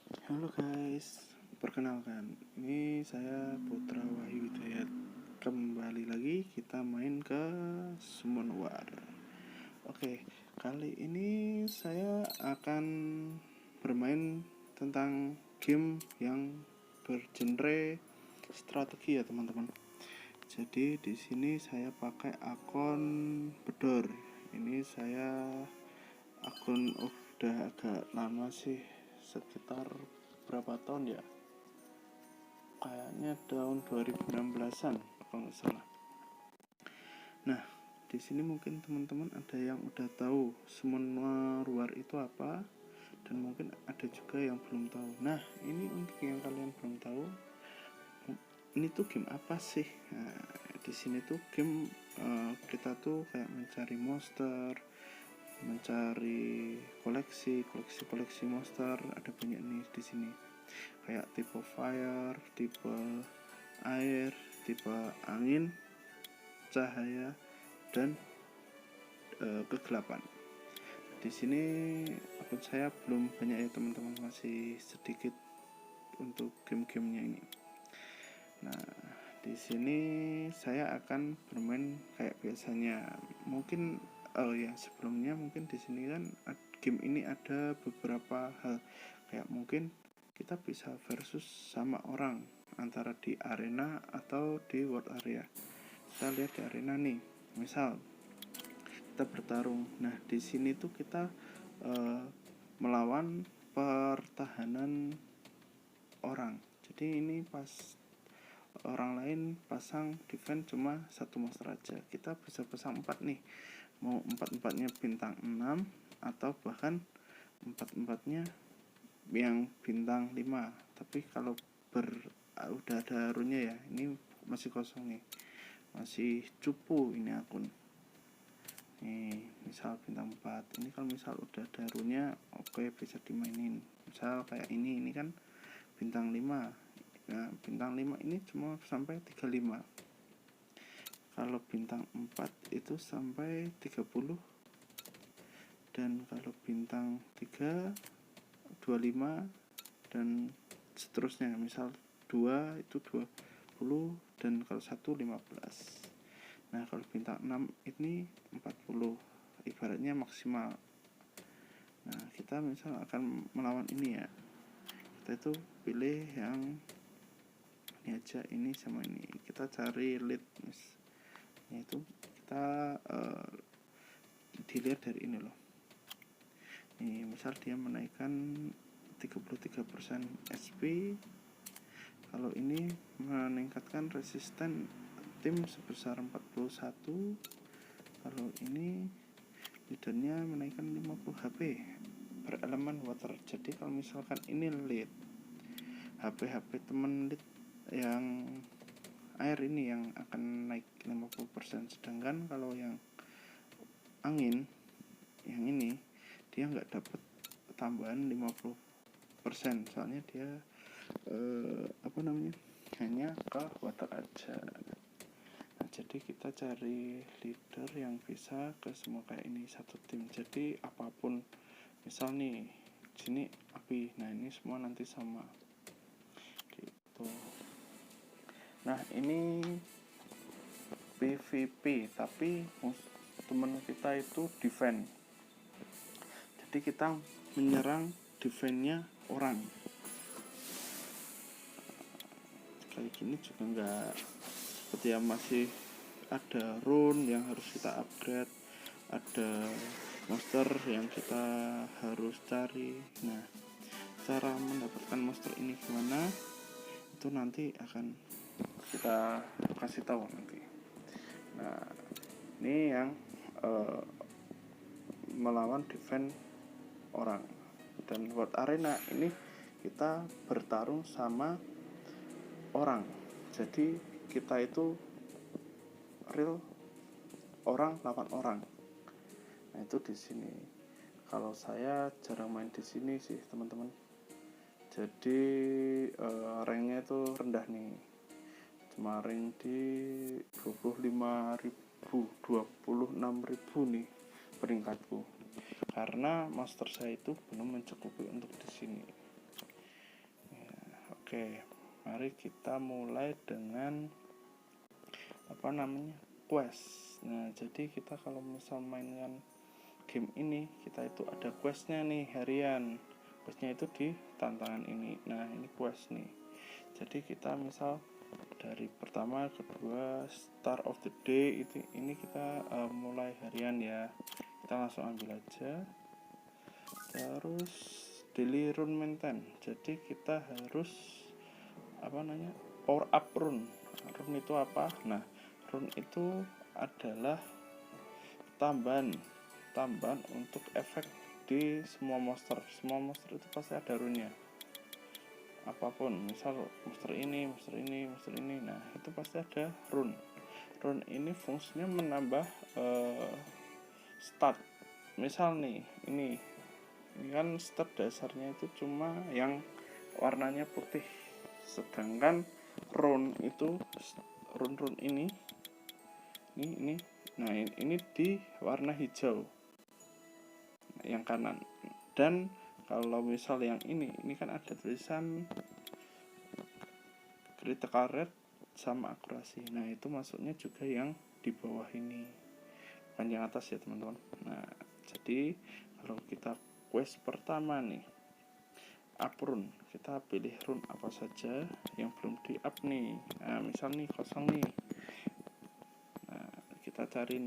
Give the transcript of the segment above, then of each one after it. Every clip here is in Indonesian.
Halo guys, perkenalkan, ini saya Putra Wahyu Hidayat. Kembali lagi kita main ke Summon War. Oke, kali ini saya akan bermain tentang game yang bergenre strategi ya teman-teman. Jadi di sini saya pakai akun Bedor. Ini saya akun udah agak lama sih, sekitar berapa tahun ya, kayaknya tahun 2016an kalau nggak salah. Nah, di sini mungkin teman-teman ada yang udah tahu Summon War itu apa, dan mungkin ada juga yang belum tahu. Nah, ini untuk yang kalian belum tahu, ini tuh game apa sih? Nah, di sini tuh game kita tuh kayak mencari monster, mencari koleksi monster. Ada banyak nih di sini, kayak tipe fire, tipe air, tipe angin, cahaya, dan kegelapan. Di sini akun saya belum banyak ya teman-teman, masih sedikit untuk game-gamenya ini. Nah, di sini saya akan bermain kayak biasanya. Mungkin sebelumnya mungkin di sini kan game ini ada beberapa hal, kayak mungkin kita bisa versus sama orang antara di arena atau di world area. Kita lihat di arena nih, misal kita bertarung. Nah, di sini tuh kita melawan pertahanan orang. Jadi ini pas orang lain pasang defense cuma satu monster aja, kita bisa pasang 4 nih, mau 4-4-nya bintang 6 atau bahkan 4-4-nya yang bintang 5. Tapi kalau udah ada runnya ya, ini masih kosong nih, masih cupu ini akun. Nih, misal bintang 4. Ini kalau misal udah ada runnya, oke, bisa dimainin. Misal kayak ini kan bintang 5. Nah, bintang 5 ini cuma sampai 35. Kalau bintang 4 itu sampai 30. Dan kalau bintang 3 25 dan seterusnya. Misal 2 itu 20 dan kalau 1 15. Nah, kalau bintang 6 ini 40. Ibaratnya maksimal. Nah, kita misal akan melawan ini ya. Kita itu pilih yang ini aja, ini sama ini. Kita cari lead, yaitu kita dilihat dari ini loh. Nih, misal dia menaikkan 33% SP. Kalau ini meningkatkan resisten tim sebesar 41. Kalau ini leadernya menaikkan 50 HP berelemen water. Jadi kalau misalkan ini lead, HP temen lead yang air ini yang akan naik 50%. Sedangkan kalau yang angin, yang ini dia nggak dapat tambahan 50%, soalnya dia hanya ke water aja. Nah, jadi kita cari leader yang bisa ke semua kayak ini satu tim. Jadi apapun, misal nih sini api, nah ini semua nanti sama gitu. Nah, ini PVP tapi teman kita itu defense. Jadi kita menyerang defense-nya orang. Kayak gini juga enggak, seperti yang masih ada rune yang harus kita upgrade, ada monster yang kita harus cari. Nah, cara mendapatkan monster ini gimana, itu nanti akan kita kasih tahu nanti. Nah, ini yang melawan defense orang. Dan world arena ini kita bertarung sama orang. Jadi kita itu real orang lawan orang. Nah, itu di sini. Kalau saya jarang main di sini sih, teman-teman. Jadi ranknya itu rendah nih. Cuma rank di 26.000 nih peringkatku. Karena master saya itu belum mencukupi untuk di sini. Oke, mari kita mulai dengan quest. Nah, jadi kita kalau misal mainkan game ini, kita itu ada questnya nih harian. Questnya itu di tantangan ini. Nah, ini quest nih. Jadi kita misal dari pertama, kedua, start of the day itu ini kita mulai harian ya. Kita langsung ambil aja. Terus daily rune maintain. Jadi kita harus power up rune. Rune itu apa? Nah, rune itu adalah tambahan untuk efek di semua monster itu pasti ada rune-nya, apapun, misal monster ini, nah itu pasti ada rune ini fungsinya menambah stat. Misal nih ini kan stat dasarnya itu cuma yang warnanya putih, sedangkan rune ini nah ini di warna hijau yang kanan. Dan kalau misal yang ini kan ada tulisan critical rate sama akurasi. Nah, itu masuknya juga yang di bawah ini, bukan yang atas ya teman-teman. Nah, jadi kalau kita quest pertama nih, up rune, kita pilih rune apa saja yang belum di up nih. Nah, misal nih kosong nih, nah kita cari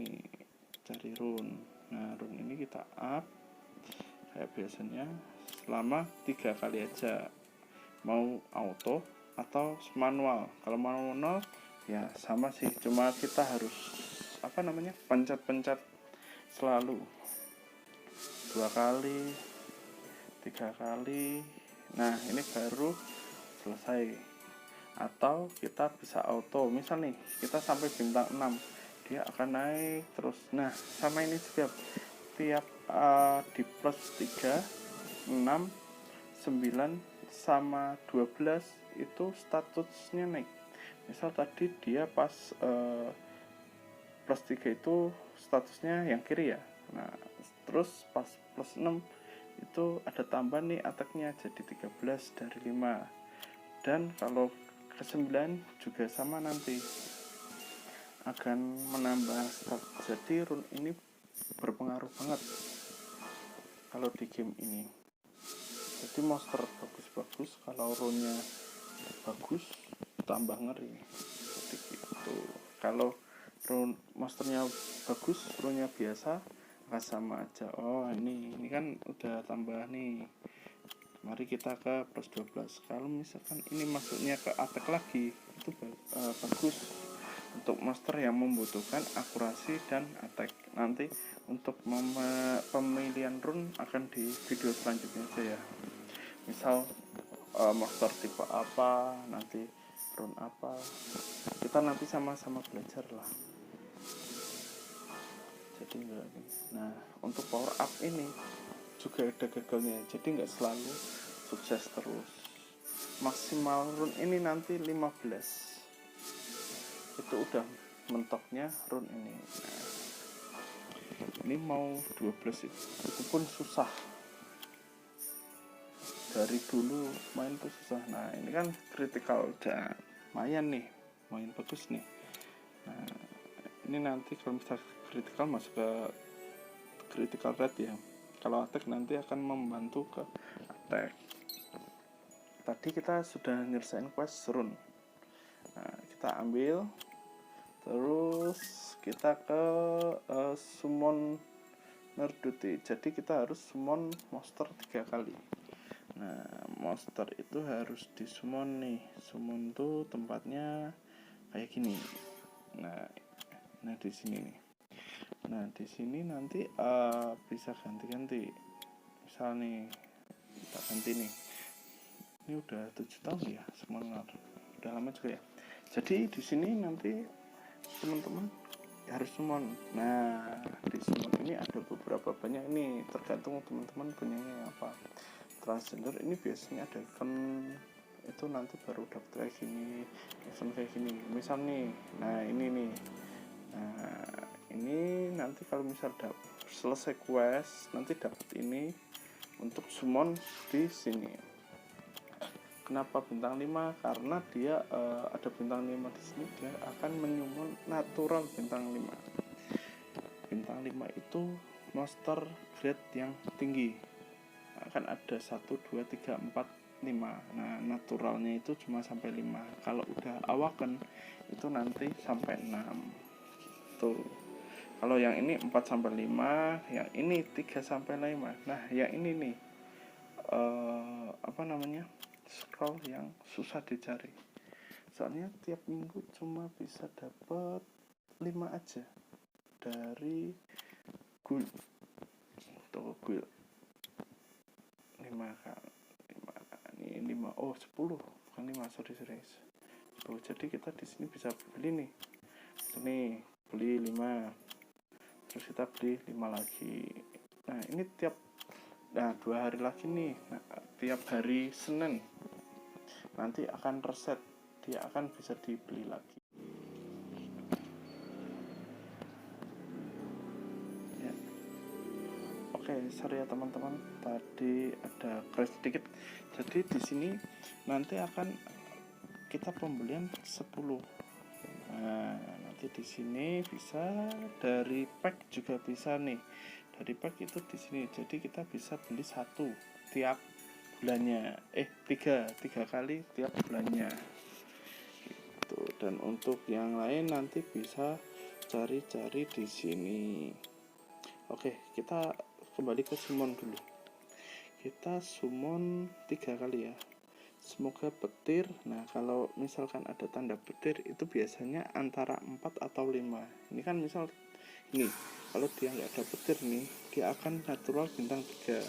rune. Nah, rune ini kita up kayak biasanya selama 3 kali aja, mau auto atau manual. Kalau manual ya sama sih, cuma kita harus pencet selalu 2 kali 3 kali. Nah, ini baru selesai. Atau kita bisa auto, misal nih kita sampai bintang 6, dia akan naik terus. Nah, sama ini juga tiap di plus 3, 6, 9 sama 12 itu statusnya naik. Misal tadi dia pas plus 3 itu statusnya yang kiri ya. Nah, terus pas plus 6 itu ada tambahan nih attack-nya jadi 13 dari 5. Dan kalau ke 9 juga sama, nanti akan menambah stat. Jadi rune ini berpengaruh banget kalau di game ini. Jadi monster bagus-bagus, kalau rune-nya bagus tambah ngeri. Jadi gitu. Kalau rune monsternya bagus, rune-nya biasa, akan sama aja. Oh, ini kan udah tambah nih. Mari kita ke plus 12. Kalau misalkan ini masuknya ke attack lagi, itu bagus untuk monster yang membutuhkan akurasi dan attack. Nanti untuk pemilihan rune akan di video selanjutnya aja ya. Misal monster tipe apa, nanti rune apa, kita nanti sama-sama belajar lah. Jadi enggak. Nah, untuk power up ini juga ada gagalnya, jadi nggak selalu sukses terus. Maksimal rune ini nanti 15, itu udah mentoknya rune ini. Nah, ini mau 12 itu pun susah, dari dulu main tuh susah. Nah, ini kan critical udah lumayan nih, main bagus nih. Nah, ini nanti kalau misalnya critical masuk ke critical rate ya. Kalau attack nanti akan membantu ke attack. Tadi kita sudah nyelesain quest rune. Nah, kita ambil, terus kita ke summon duty. Jadi kita harus summon monster 3 kali. Nah, monster itu harus disummon nih. Summon tuh tempatnya kayak gini. Nah di sini nih. Nah, di sini nanti bisa ganti-ganti. Misal nih, kita ganti nih. Ini udah 7 tahun ya, semuanya udah lama juga ya. Jadi di sini nanti teman-teman harus summon. Nah, di summon ini ada beberapa banyak, ini tergantung teman-teman punyanya apa. Transgender ini biasanya ada event itu nanti baru dapat kayak gini, event kayak gini. Misal nih, nah ini nih. Nah, ini nanti kalau misal selesai quest nanti dapat ini untuk summon di sini. Kenapa bintang 5? Karena dia ada bintang 5 di sini, dia akan menyummon natural bintang 5. Bintang 5 itu monster grade yang tinggi, akan ada 1, 2, 3, 4, 5. Nah, naturalnya itu cuma sampai 5. Kalau udah awaken itu nanti sampai 6 gitu. Kalau yang ini 4 sampai 5, yang ini 3 sampai 5. Nah, yang ini nih scroll yang susah dicari. Soalnya tiap minggu cuma bisa dapat 5 aja dari guild. Tuh guild 5 kan. 5 oh 10 bukan 5, sorry 10. Jadi kita di sini bisa beli nih, ini beli 5, terus kita beli 5 lagi. Nah ini 2 hari lagi nih. Nah, tiap hari Senin nanti akan reset, dia akan bisa dibeli lagi ya. Oke, sorry ya teman-teman, tadi ada crash sedikit. Jadi di sini nanti akan kita pembelian 10. Nah, nanti di sini bisa dari pack juga bisa nih. Dari pack itu di sini. Jadi kita bisa beli 1 tiap bulannya. 3 kali tiap bulannya. Gitu. Dan untuk yang lain nanti bisa cari-cari di sini. Oke, kita kembali ke summon dulu. Kita summon 3 kali ya. Semoga petir. Nah, kalau misalkan ada tanda petir itu biasanya antara 4 atau 5. Ini kan misal ini, kalau dia nggak ada petir nih, dia akan natural bintang 3.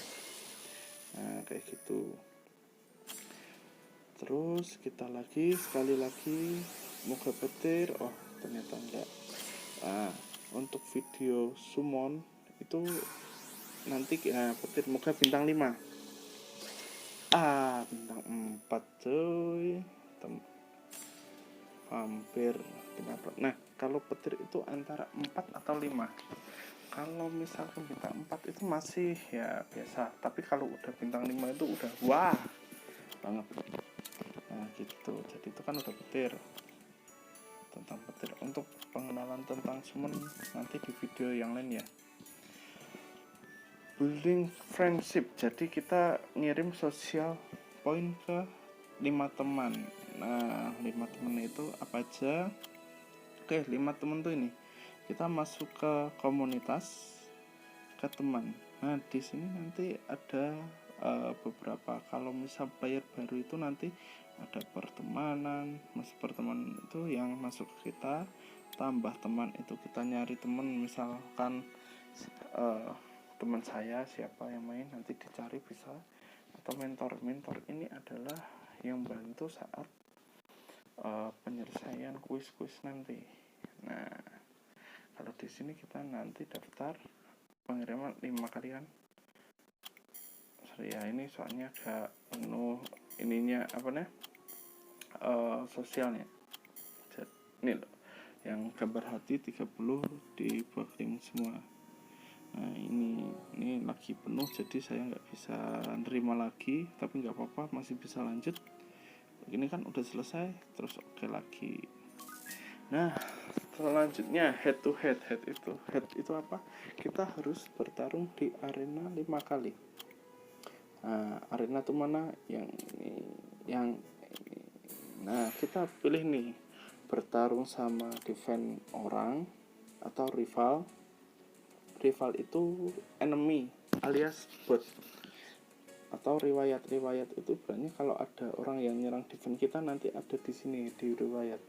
Nah, kayak gitu. Terus kita sekali lagi semoga petir. Oh, ternyata enggak. Nah, untuk video summon itu nanti petir moga bintang 5. Bintang 4 cuy. Hampir kenapa. Nah, kalau petir itu antara 4 atau 5. Kalau misalkan bintang 4 itu masih ya biasa, tapi kalau udah bintang 5 itu udah wah banget. Nah gitu, jadi itu kan udah petir. Tentang petir, untuk pengenalan tentang summon nanti di video yang lain ya. Building friendship, jadi kita ngirim sosial point ke 5 teman. Nah 5 teman itu apa aja? Oke, 5 teman tuh ini kita masuk ke komunitas, ke teman. Nah di sini nanti ada beberapa, kalau misal player baru itu nanti ada pertemanan. Masuk pertemanan itu yang masuk ke kita, tambah teman itu kita nyari teman, misalkan teman saya siapa yang main nanti dicari bisa. Atau mentor ini adalah yang bantu saat penyelesaian kuis nanti. Nah, kalau di sini kita nanti daftar pengiriman 5 kali kan. Sorry ya, ini soalnya agak penuh ininya sosialnya. Ini loh, yang gambar hati 30 di booking semua. Nah ini lagi penuh, jadi saya nggak bisa nerima lagi, tapi nggak apa-apa, masih bisa lanjut. Ini kan udah selesai, terus oke lagi. Nah selanjutnya head to head itu apa? Kita harus bertarung di arena 5 kali. Nah arena tuh mana? Yang ini. Nah kita pilih nih, bertarung sama defense orang atau rival itu enemy alias bot. Atau riwayat itu banyak, kalau ada orang yang nyerang defense kita nanti ada di sini di riwayat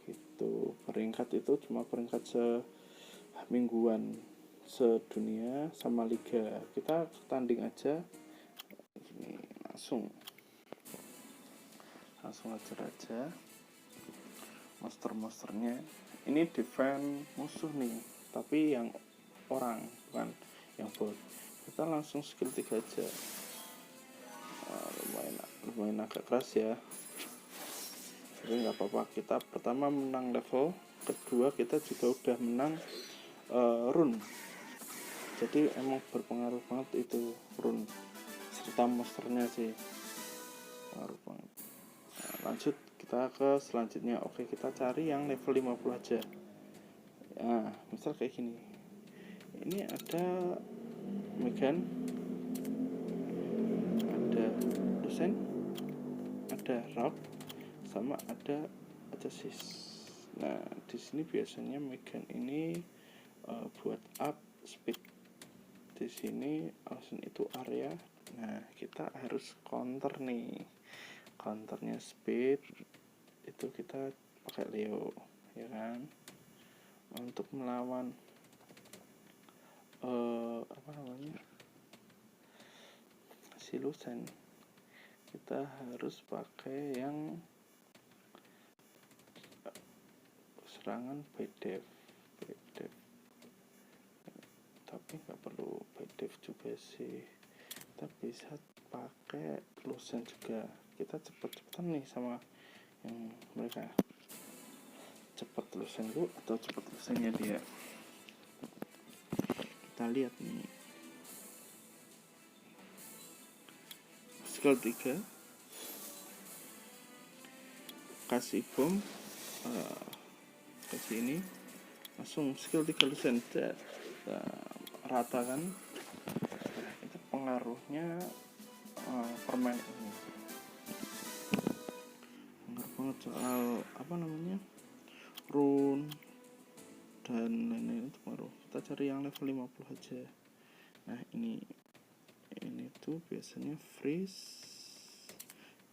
gitu. Peringkat itu cuma peringkat semingguan, sedunia sama liga. Kita tanding aja ini, langsung aja monsternya. Ini defense musuh nih, tapi yang orang bukan yang bot. Kita langsung skill 3 aja. Lumayan agak keras ya, tapi nggak apa-apa. Kita pertama menang level, kedua kita juga udah menang run. Jadi emang berpengaruh banget itu run serta monsternya sih. pengaruh banget. Nah, lanjut kita ke selanjutnya. Oke, kita cari yang level 50 aja. Nah, misal kayak gini. Ini ada Megan, ada Lucen, ada Rock, sama ada Sis. Nah, di sini biasanya Megan ini buat up speed. Di sini Lucen itu area. Nah, kita harus counter nih. Counternya speed itu kita pakai Leo, ya kan? Untuk melawan si Lucen, kita harus pakai yang serangan by def, tapi nggak perlu by def juga sih, kita bisa pakai Lucen juga. Kita cepet-cepetan nih sama yang mereka, cepet Lucen lu atau cepet Lucennya dia. Kita lihat nih, skill 3 kasih bom, kasih ini langsung skill 3 Lucen, rata kan. Nah, itu pengaruhnya permain ini pengaruh banget soal rune dan lain-lain, itu pengaruh. Kita cari yang level 50 aja. Nah, ini tuh biasanya freeze,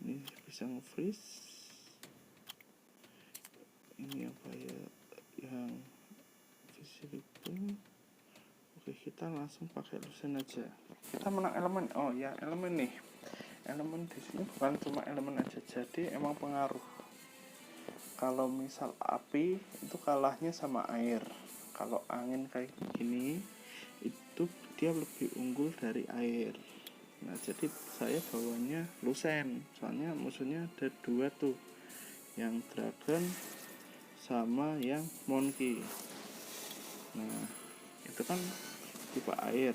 ini bisa nge-freeze, ini apa ya, yang visible. Oke, kita langsung pakai Lucen aja. Kita menang elemen. Oh ya, elemen nih. Elemen di sini bukan cuma elemen aja, jadi emang pengaruh. Kalau misal api itu kalahnya sama air. Kalau angin kayak gini itu dia lebih unggul dari air. Nah, jadi saya bawanya Lucen, soalnya musuhnya ada 2 tuh, yang dragon sama yang monkey. Nah, itu kan tipe air,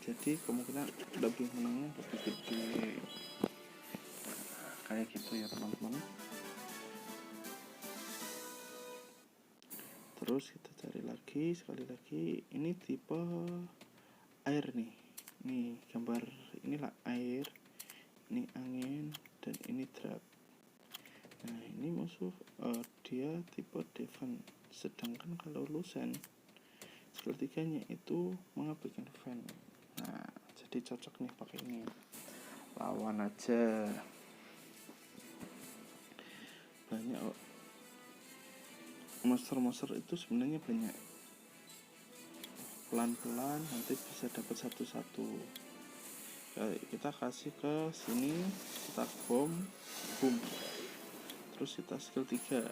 jadi kemungkinan lebih menangnya lebih gede. Kayak gitu ya teman-teman. Terus kita cari lagi, sekali lagi, ini tipe air nih. Nih gambar, inilah air, ini angin, dan ini drag. Nah, ini musuh dia tipe defense, sedangkan kalau Lucen skill 3-nya itu mengabaikan defense. Nah, jadi cocok nih pakai ini, lawan aja. Banyak monster itu sebenarnya banyak, pelan-pelan nanti bisa dapat satu-satu. Kita kasih ke sini, kita boom, terus kita skill 3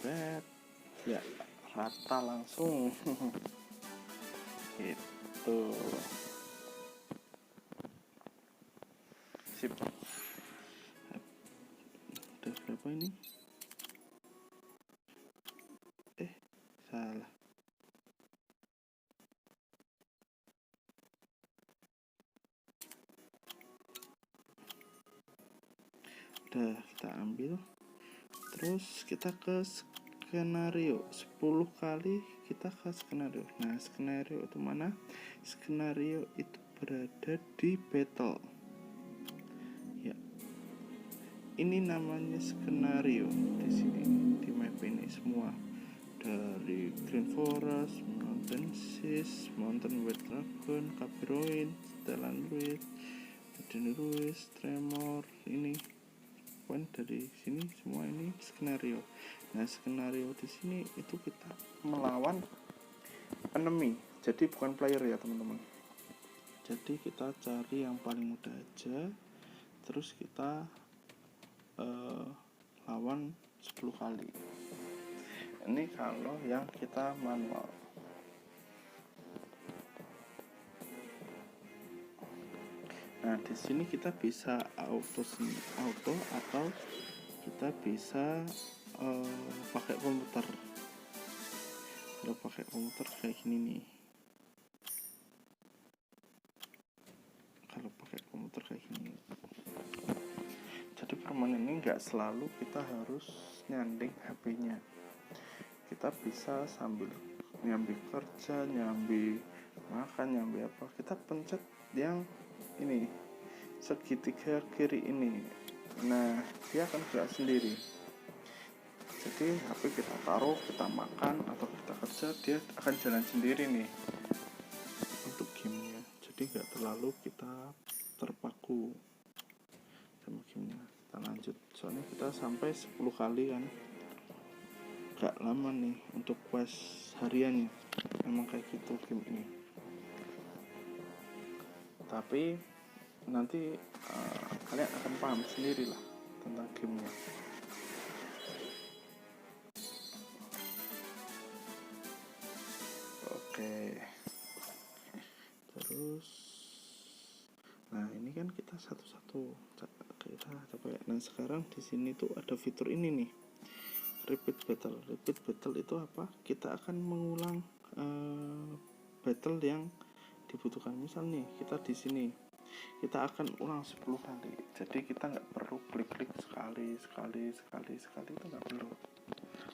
bed ya, rata langsung. Gitu. Sip. Udah berapa ini? Salah. Udah kita ambil. Terus kita ke skenario 10 kali, kita ke skenario. Nah, skenario itu mana? Skenario itu berada di battle ya, ini namanya skenario. Di sini di map ini semua, dari Green Forest, Mountain Sis, Mountain White Dragon, Capiroin, Stellan Ruiz, Eden Ruiz, Tremor, ini poin dari sini semua ini skenario. Nah, skenario di sini itu kita melawan enemy, jadi bukan player ya teman-teman. Jadi kita cari yang paling mudah aja, terus kita lawan 10 kali. Ini kalau yang kita manual. Nah, di sini kita bisa auto atau kita bisa pakai komputer. Kalau pakai komputer kayak gini nih. Kalau pakai komputer kayak gini. Jadi permanen ini nggak selalu kita harus nyanding HP-nya. Kita bisa sambil nyambi kerja, nyambi makan, nyambi apa, kita pencet yang ini segitiga kiri ini. Nah, dia akan gerak sendiri. Jadi HP kita taruh, kita makan atau kita kerja, dia akan jalan sendiri nih untuk gamenya. Jadi nggak terlalu kita terpaku sama gamenya. Kita lanjut, soalnya kita sampai 10 kali kan, gak lama nih untuk quest hariannya. Emang kayak gitu game ini. Tapi nanti kalian akan paham sendiri lah tentang gamenya. Oke, terus nah ini kan kita satu-satu kita coba ya. Nah sekarang di sini tuh ada fitur ini nih, repeat battle. Repeat battle itu apa? Kita akan mengulang battle yang dibutuhkan. Misal nih kita di sini kita akan ulang 10 kali. Jadi kita nggak perlu klik-klik sekali itu nggak perlu.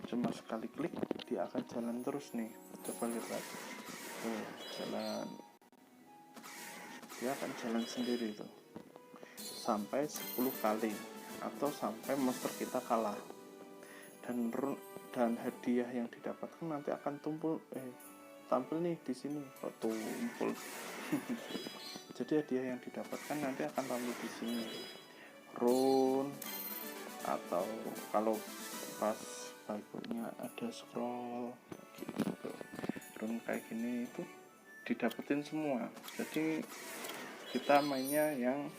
Cuma sekali klik dia akan jalan terus nih. Coba lihat. Jalan. Dia akan jalan sendiri itu sampai 10 kali atau sampai monster kita kalah. Dan hadiah yang didapatkan nanti akan tampil nih di sini. Tumpul. Jadi hadiah yang didapatkan nanti akan tampil di sini. Rune atau kalau pas berikutnya ada scroll gitu. Rune kayak gini itu didapetin semua. Jadi kita mainnya yang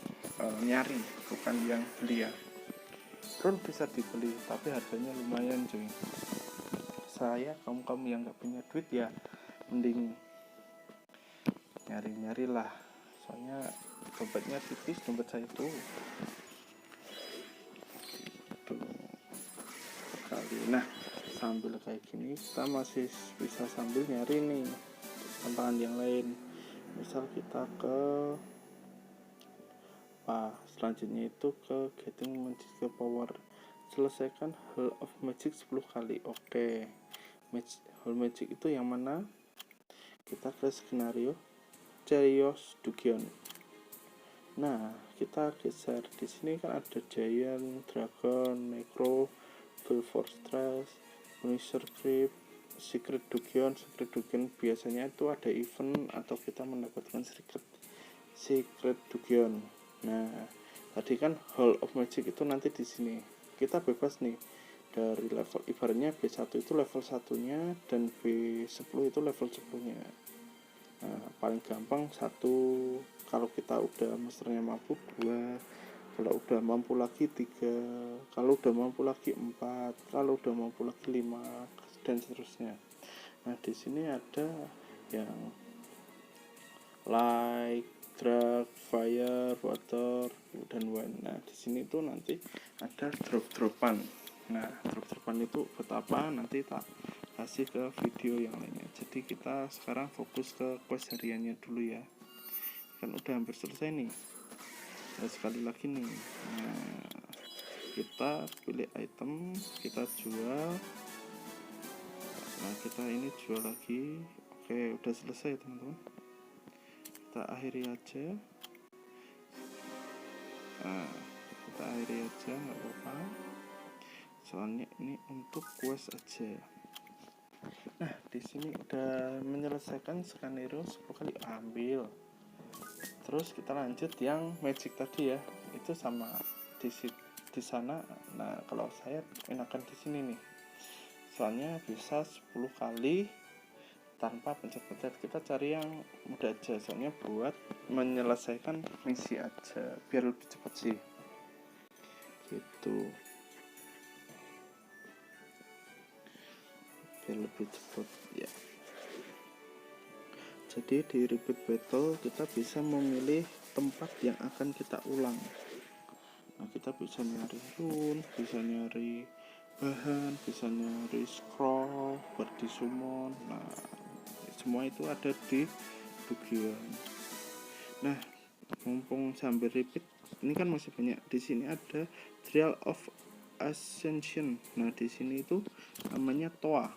nyari, bukan yang beli ya. Rune bisa dibeli tapi harganya lumayan cuy. Saya kamu yang nggak punya duit ya mending nyari lah, soalnya dompetnya tipis, dompet saya itu sekali. Nah sambil kayak gini kita masih bisa sambil nyari nih tantangan yang lain. Misal kita ke selanjutnya itu ke getting magic power, selesaikan Hall of Magic 10 kali. Oke, Hall Magic itu yang mana? Kita ke skenario Cerios Dugion. Nah kita geser di sini kan ada Giant, Dragon, Necro, Full Fortress, Punisher Crypt, Secret Dugion. Secret Dugion biasanya itu ada event atau kita mendapatkan Secret Dugion. Nah tadi kan Hall of Magic itu nanti di sini kita bebas nih dari level, ibaratnya B1 itu level 1-nya dan B10 itu level 10-nya. Nah, paling gampang 1, kalau kita udah masternya mampu 2, kalau udah mampu lagi 3, kalau udah mampu lagi 4, kalau udah mampu lagi 5 dan seterusnya. Nah di sini ada yang light, drag, fire, water, dan wind. Nah di sini tuh nanti ada drop-dropan. Nah drop-dropan itu buat apa nanti tak kasih ke video yang lainnya. Jadi kita sekarang fokus ke quest hariannya dulu ya, kan udah hampir selesai nih. Nah, sekali lagi nih, nah, kita pilih item, kita jual. Nah kita ini jual lagi. Oke udah selesai teman-teman, kita akhiri aja. Nah kita akhiri aja nggak apa-apa, soalnya ini untuk quest aja. Nah di sini udah menyelesaikan skenario 10 kali, ambil. Terus kita lanjut yang magic tadi ya, itu sama di sana. Nah kalau saya enakan di sini nih, soalnya bisa 10 kali tanpa pencet-pencet. Kita cari yang mudah aja, soalnya buat menyelesaikan misi aja biar lebih cepat sih gitu, biar lebih cepat ya. Jadi di repeat battle kita bisa memilih tempat yang akan kita ulang. Nah kita bisa nyari rune, bisa nyari bahan, bisa nyari scroll buat di summon. Nah semua itu ada di Dugion. Nah mumpung sambil repeat, ini kan masih banyak. Di sini ada Trial of Ascension. Nah di sini itu namanya Toa,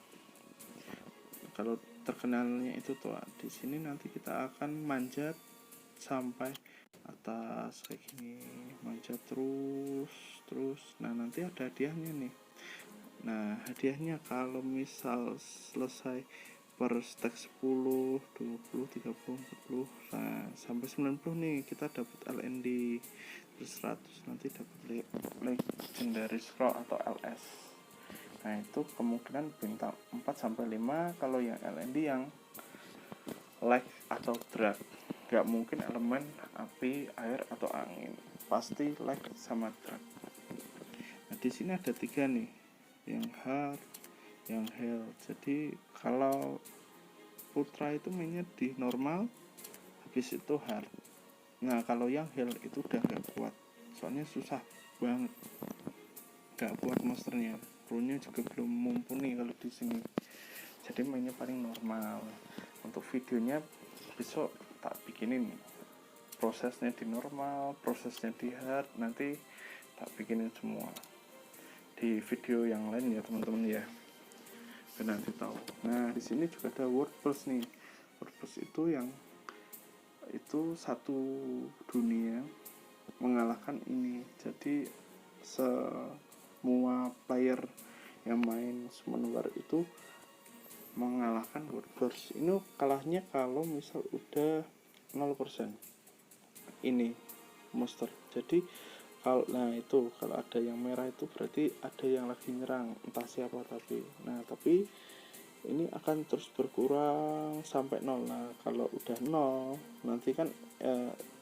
kalau terkenalnya itu Toa. Di sini nanti kita akan manjat sampai atas kayak gini, manjat terus. Nah nanti ada hadiahnya nih. Nah hadiahnya kalau misal selesai per stack 10, 20, 30, 40, nah sampai 90 nih kita dapat LND. Terus 100 nanti dapat legendary scroll atau LS. Nah itu kemungkinan bintang 4 sampai 5 kalau yang LND yang lag atau drag. Gak mungkin elemen api, air atau angin, pasti lag sama drag. Nah di sini ada 3 nih, yang hard, yang hell. Jadi kalau Putra itu mainnya di normal, habis itu hard. Nah kalau yang hell itu udah gak kuat, soalnya susah banget, gak kuat monsternya, rune juga belum mumpuni kalau di sini. Jadi mainnya paling normal. Untuk videonya besok tak bikinin prosesnya di normal, prosesnya di hard, nanti tak bikinin semua di video yang lain ya teman-teman ya, biar nanti tahu. Nah di sini juga ada WordPress nih. WordPress itu yang itu satu dunia mengalahkan ini. Jadi semua player yang main Summoner itu mengalahkan WordPress. Ini kalahnya kalau misal udah 0% ini monster. Jadi kalau itu kalau ada yang merah itu berarti ada yang lagi nyerang, entah siapa tapi ini akan terus berkurang sampai 0. Nah kalau udah 0 nanti kan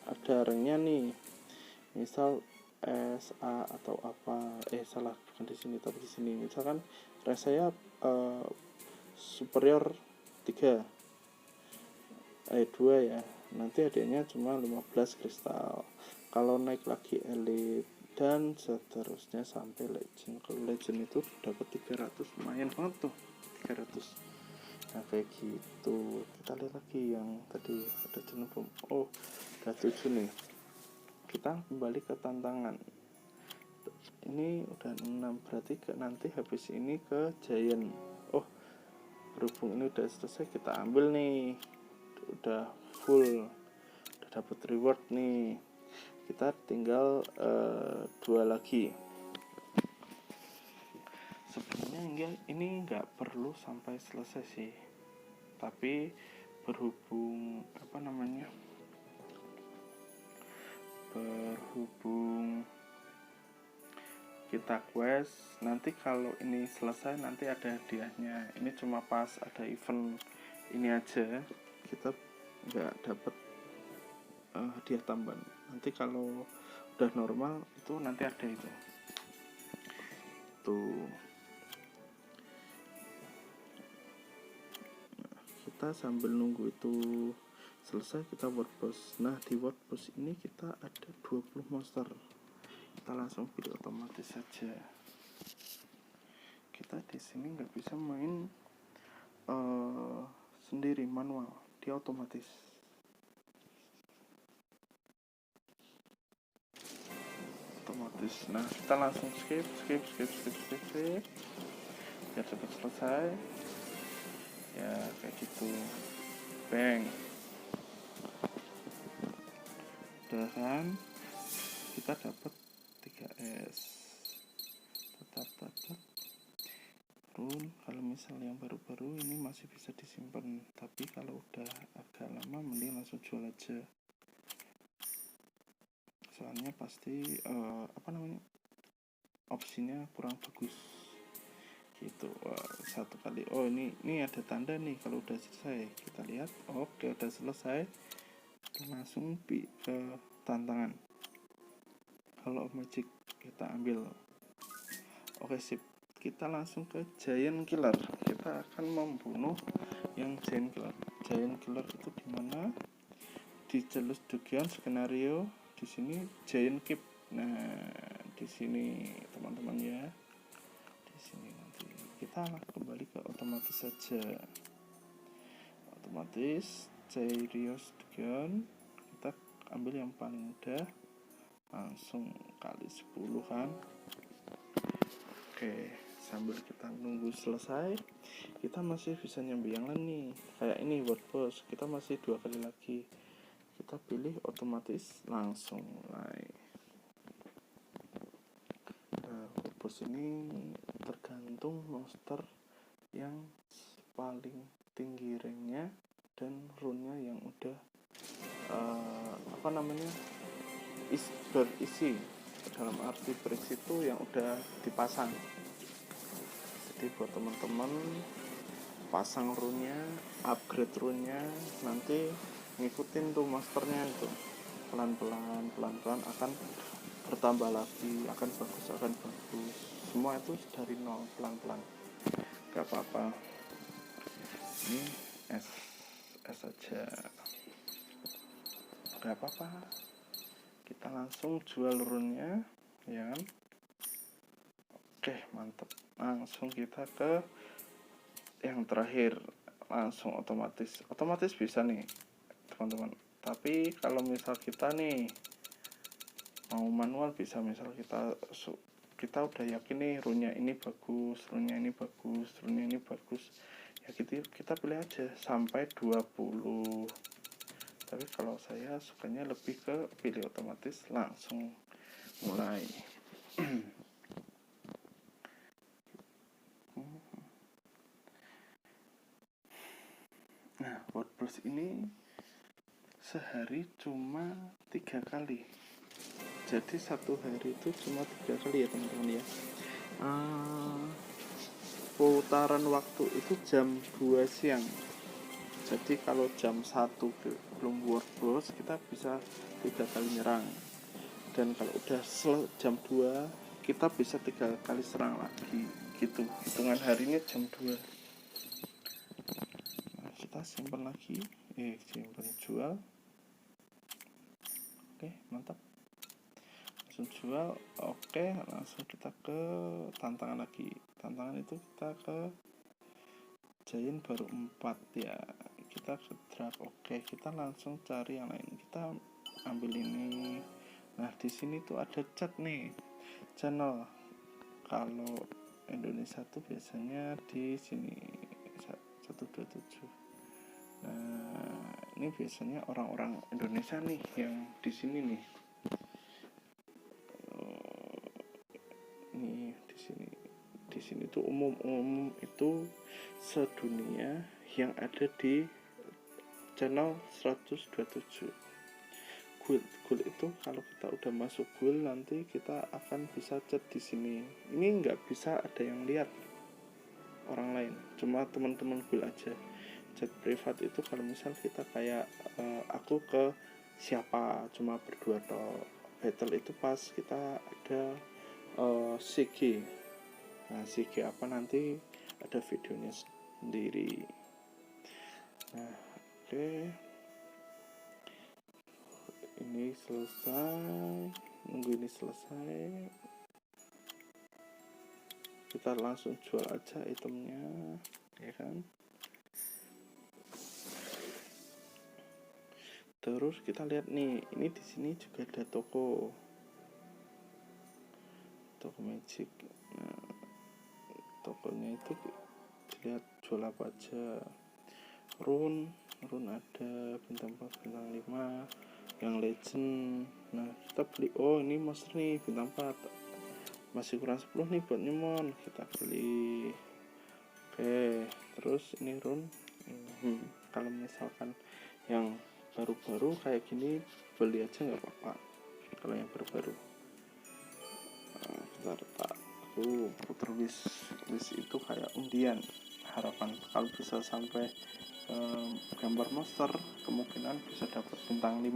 ada ranknya nih, misal SA atau apa, salah, bukan di sini tapi di sini. Misalkan rank saya superior 3 2 ya, nanti hadiahnya cuma 15 kristal. Kalau naik lagi elite dan seterusnya sampai legend. Kalau legend itu dapat 300, lumayan banget tuh 300. Nah kayak gitu. Kita lihat lagi yang tadi ada jenuh belum. Oh udah 7 nih. Kita kembali ke tantangan. Ini udah 6, berarti nanti habis ini ke Giant. Oh berhubung ini udah selesai, kita ambil nih, udah full, udah dapat reward nih. Kita tinggal 2 lagi. Sebenarnya ini nggak perlu sampai selesai sih, tapi berhubung kita quest, nanti kalau ini selesai nanti ada hadiahnya. Ini cuma pas ada event ini aja kita nggak dapat hadiah tambahan. Nanti kalau udah normal itu nanti ada itu tuh. Kita sambil nunggu itu selesai, kita WordPress. Nah di WordPress ini kita ada 20 monster, kita langsung pilih otomatis saja. Kita di sini nggak bisa main sendiri manual, dia otomatis. Nah kita langsung skip biar cepat selesai ya, kayak gitu. Bang, udah kan, kita dapat 3S. tetap rune. Kalau misal yang baru-baru ini masih bisa disimpan, tapi kalau udah agak lama mending langsung jual aja, soalnya pasti opsinya kurang bagus gitu. Satu kali, oh ini ada tanda nih kalau udah selesai. Kita lihat, oke udah selesai, kita langsung ke tantangan. Kalau magic kita ambil, oke sip, kita langsung ke Giant Killer. Kita akan membunuh yang Giant Killer. Giant Killer itu dimana? Di Jealous Dugion skenario. Di sini Giant Keep. Nah di sini teman-teman ya, di sini nanti kita kembali ke otomatis saja. Otomatis Jealous Dugion, kita ambil yang paling mudah. langsung kali 10 kan. Oke, sambil kita nunggu selesai, kita masih bisa nyambi yang lain nih. Kayak ini WordPress, kita masih 2 kali lagi. Kita pilih otomatis, langsung mulai. Nah, WordPress ini tergantung monster yang paling tinggi ranknya dan runnya yang udah berisi, dalam arti berisi itu yang udah dipasang. Jadi buat teman-teman pasang runnya, upgrade runnya, nanti ngikutin tuh masternya itu pelan-pelan akan bertambah lagi, akan bagus semua itu dari nol, pelan-pelan, gak apa-apa. Ini S aja, gak apa-apa, kita langsung jual runnya ya kan. Oke, mantap. Langsung kita ke yang terakhir, langsung otomatis bisa nih teman-teman. Tapi kalau misal kita nih mau manual bisa, misal kita udah yakin nih runnya ini bagus, runnya ini bagus ya, kita pilih aja sampai 20. Tapi kalau saya sukanya lebih ke pilih otomatis, langsung mulai. Nah, WordPress ini sehari cuma 3 kali, jadi satu hari itu cuma 3 kali ya teman-teman ya. Putaran waktu itu jam 2 siang. Jadi kalau jam 1 belum WordPress, kita bisa 3 kali nyerang. Dan kalau udah jam 2, kita bisa 3 kali serang lagi gitu. Hitungan harinya jam 2. Nah, kita simpan lagi. Simpan jual. Oke, mantap. Langsung jual. Oke, langsung kita ke tantangan lagi. Tantangan itu kita ke Giant baru 4 ya. Kita ke drag. Oke, kita langsung cari yang lain. Kita ambil ini. Nah, di sini tuh ada chat nih, channel. Kalau Indonesia tuh biasanya di sini 127. Nah, ini biasanya orang-orang Indonesia nih yang di sini nih. Nih di sini tuh umum itu sedunia yang ada di channel 127. Guild itu kalau kita udah masuk guild, nanti kita akan bisa chat di sini. Ini nggak bisa ada yang lihat orang lain, cuma teman-teman guild aja. Chat privat itu kalau misal kita kayak aku ke siapa, cuma berdua toh. Battle itu pas kita ada CG. Nah, CG apa nanti ada videonya sendiri. Nah, oke. Ini selesai, nunggu ini selesai, kita langsung jual aja itemnya ya kan. Terus kita lihat nih, ini di sini juga ada toko magic. Nah, tokonya itu dilihat jual apa aja. Rune ada bintang 4, bintang 5, yang legend. Nah, kita beli, oh ini monster nih bintang 4, masih kurang 10 nih buat nyemon, kita beli. Oke, terus ini rune. Kalau misalkan yang baru-baru kayak gini beli aja nggak apa-apa. Kalau yang baru-baru aku puter wish itu kayak undian, harapan kalau bisa sampai gambar monster kemungkinan bisa dapat bintang 5.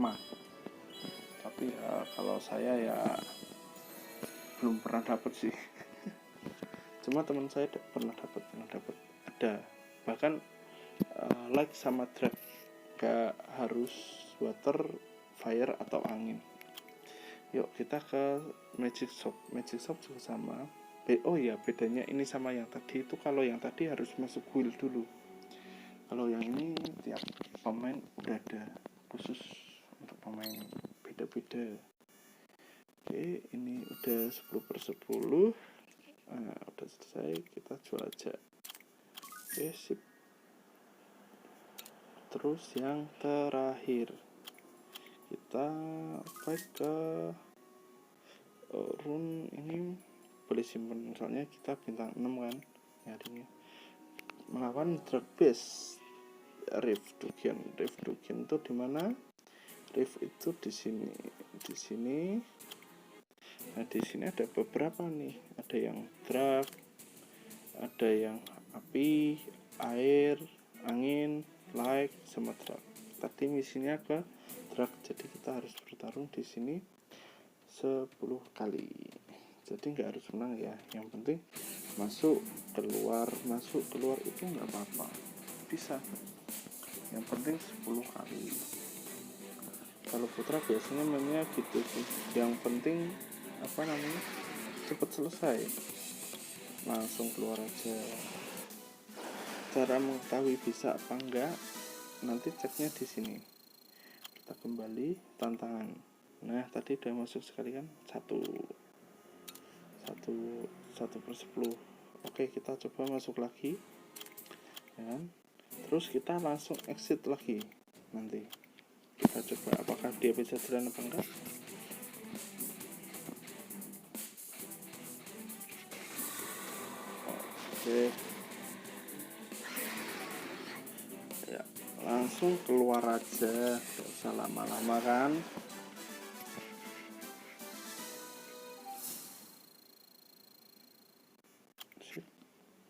Tapi kalau saya ya belum pernah dapat sih. Cuma teman saya pernah dapat, ada bahkan like sama drag, gak harus water, fire atau angin. Yuk kita ke magic shop juga sama. Oh ya, bedanya ini sama yang tadi itu, kalau yang tadi harus masuk guild dulu, kalau yang ini tiap pemain udah ada khusus untuk pemain, beda-beda. Oke, ini udah 10/10. Nah, udah selesai, kita jual aja. Oke, sip. Terus yang terakhir kita baik ke rune ini, boleh simpan soalnya kita bintang 6 kan nyarinya. Melakukan drag base Rift Dukian itu di mana? Rift itu di sini. Nah, di sini ada beberapa nih. Ada yang drag, ada yang api, air, angin, light, sama drag. Tadi misinya ke drag, jadi kita harus bertarung di sini 10 kali. Jadi nggak harus menang ya. Yang penting masuk keluar itu nggak apa-apa, bisa. Yang penting 10 kali. Kalau putra biasanya mainnya gitu sih. Yang penting cepet selesai, langsung keluar aja. Cara mengetahui bisa apa enggak, nanti ceknya di sini. Kita kembali tantangan. Nah, tadi udah masuk sekali kan, 1/10. Oke, kita coba masuk lagi ya kan? Terus kita langsung exit lagi. Nanti kita coba apakah dia bisa jalan apa enggak. Oke ya, langsung keluar aja, gak usah lama-lama kan.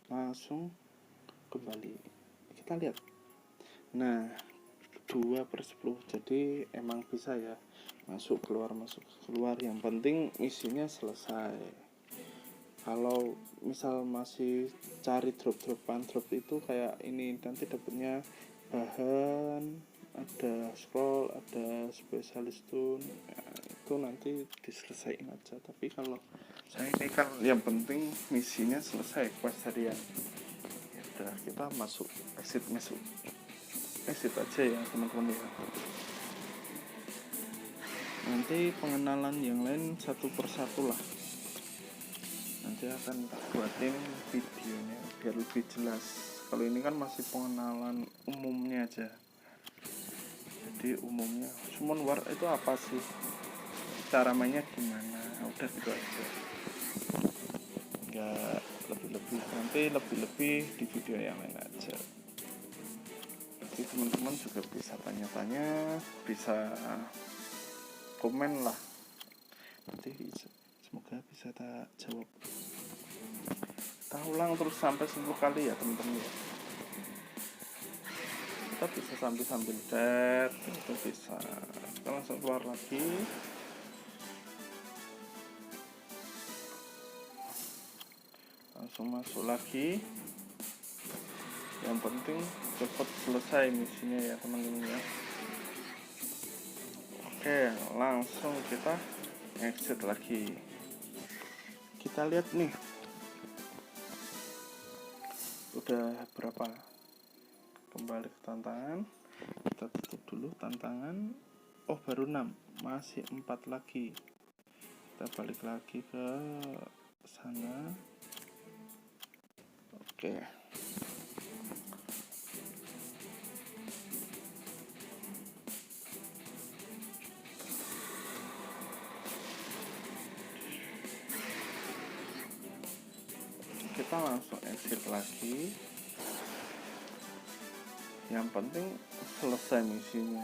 Langsung kembali, kita lihat. Nah, 2/10, jadi emang bisa ya, masuk keluar. Yang penting misinya selesai. Kalau misal masih cari drop itu kayak ini, nanti dapatnya bahan, ada scroll, ada spesialis tune ya, itu nanti diselesaikan aja. Tapi kalau saya ini kan yang penting misinya selesai, quest harian ya udah, kita masuk exit aja ya teman-teman ya. Nanti pengenalan yang lain satu persatu lah, nanti akan tak buatin videonya biar lebih jelas. Kalau ini kan masih pengenalan umumnya aja, jadi umumnya summon war itu apa sih, cara mainnya gimana, udah gitu aja, nggak lebih-lebih. Nanti lebih-lebih di video yang lain aja. Jadi teman-teman juga bisa tanya-tanya, bisa komen lah, nanti semoga bisa tak jawab. Kita ulang terus sampai 10 kali ya teman-teman ya. Kita bisa sambil dead, itu bisa. Kita langsung keluar lagi. Langsung masuk lagi. Yang penting cepat selesai misinya ya teman-teman ya. Oke, langsung kita exit lagi. Kita lihat nih, udah berapa. Kembali ke tantangan, kita tutup dulu tantangan. Oh, baru 6, masih 4 lagi. Kita balik lagi ke sana. Oke, kita langsung exit lagi. Yang penting selesai misinya.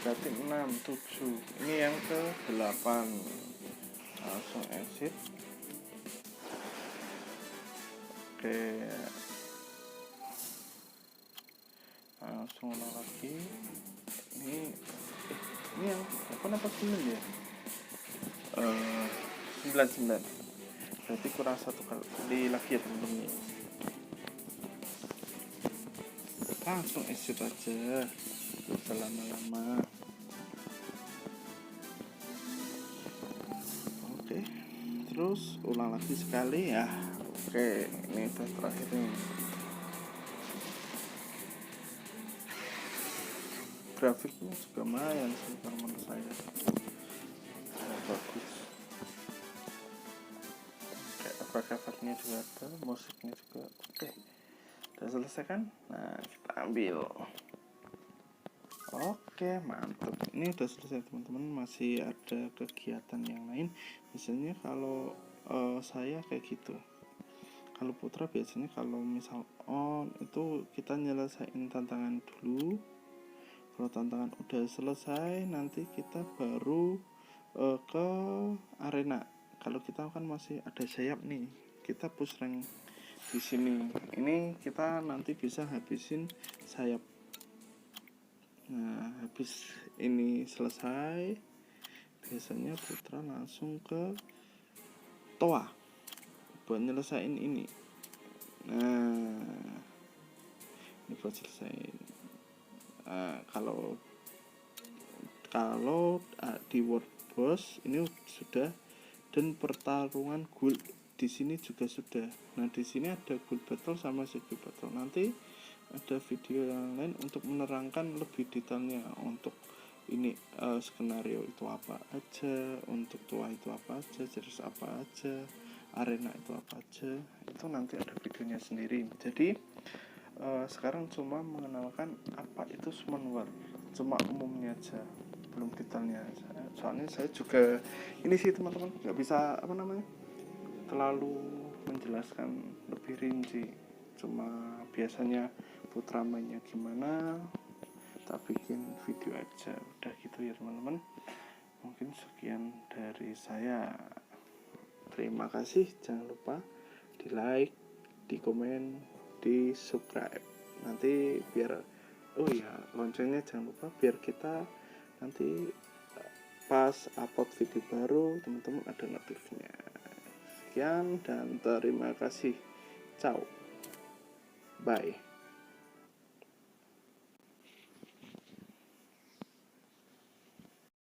Berarti 6, 7. Ini yang ke 8. Langsung exit. Oke, langsung lagi. Ini yang 8 apa 9 ya? 9. Berarti kurang 1 kali lagi ya teman-teman. Langsung exit aja, gak usah lama-lama. Oke, terus ulang lagi sekali ya. Oke, ini udah terakhir nih. grafiknya juga lumayan sih kalau menurut saya. Bagus, kayak efek-efeknya juga ada, musiknya juga. Oke, udah selesai kan? Nah, kita ambil. Oke, mantap. Ini udah selesai teman-teman. Masih ada kegiatan yang lain. Misalnya kalau saya kayak gitu. Kalau Putra biasanya kalau misal on itu kita nyelesain tantangan dulu. Kalau tantangan udah selesai, nanti kita baru ke arena. Kalau kita kan masih ada sayap nih, kita push rank di sini. Ini kita nanti bisa habisin sayap. Nah, habis ini selesai, biasanya Putra langsung ke toa buat nyelesain ini. Nah, ini buat selesaiin. Kalau di World Boss ini sudah, dan pertarungan gold di sini juga sudah. Nah, di sini ada gold battle sama secret battle. Nanti ada video yang lain untuk menerangkan lebih detailnya untuk ini skenario itu apa aja, untuk tua itu apa aja, jenis apa aja, arena itu apa aja. Itu nanti ada videonya sendiri. Jadi sekarang cuma mengenalkan apa itu Summon War, cuma umumnya aja, belum detailnya. Soalnya saya juga ini sih teman-teman nggak bisa terlalu menjelaskan lebih rinci. Cuma biasanya Putra mainnya gimana, tak bikin video aja, udah gitu ya teman-teman. Mungkin sekian dari saya. Terima kasih, jangan lupa di like, di komen, di subscribe. Nanti biar loncengnya jangan lupa, biar kita nanti pas upload video baru teman-teman ada notifnya. Sekian dan terima kasih. Ciao. Bye.